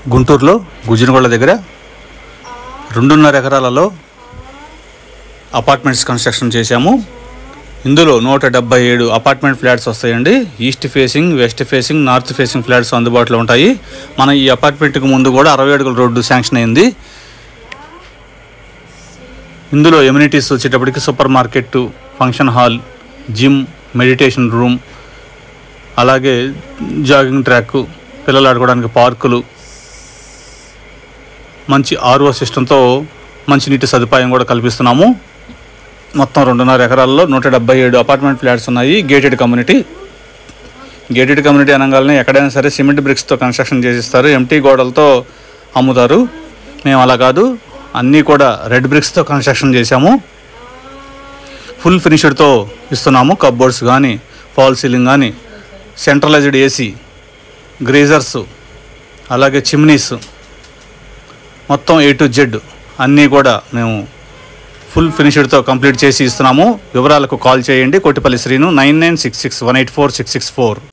గుంటూరులో గుజ్జినగొండ దగ్గర 2.5 ఎకరాలలో అపార్ట్మెంట్స్ కన్స్ట్రక్షన్ చేశాము. ఇందులో 177 అపార్ట్మెంట్ ఫ్లాట్స్ వస్తాయండి. East facing, west facing, north facing flats అందుబాటులో ఉంటాయి. మన ఈ అపార్ట్మెంట్కి ముందు కూడా 60 అడుగుల రోడ్డు శాంక్షన్ అయింది. ఇందులో ఎమ్యూనిటీస్ వచ్చేటప్పటికి super market, function hall, gym, meditation room, అలాగే జాగింగ్ ట్రాక్, పిల్లలు ఆడుకోవడానికి పార్కులు, మంచి ఆర్ఓ సిస్టంతో మంచినీటి సదుపాయం కూడా కల్పిస్తున్నాము. మొత్తం 2.5 ఎకరాల్లో 177 అపార్ట్మెంట్ ఫ్లాట్స్ ఉన్నాయి. గేటెడ్ కమ్యూనిటీ అనగానే ఎక్కడైనా సరే సిమెంట్ బ్రిక్స్తో కన్స్ట్రక్షన్ చేసిస్తారు, ఎంటీ గోడలతో అమ్ముతారు. మేము అలా కాదు, అన్నీ కూడా రెడ్ బ్రిక్స్తో కన్స్ట్రక్షన్ చేశాము. ఫుల్ ఫినిష్డ్తో ఇస్తున్నాము. కప్బోర్డ్స్ కానీ, ఫాల్ సీలింగ్ కానీ, సెంట్రలైజ్డ్ ఏసీ, గ్రీజర్స్, అలాగే చిమ్నీస్, మొత్తం A to Z అన్నీ కూడా మేము ఫుల్ ఫినిష్డ్తో కంప్లీట్ చేసి ఇస్తున్నాము. వివరాలకు కాల్ చేయండి. కోటిపల్లి శ్రీను 9966184664.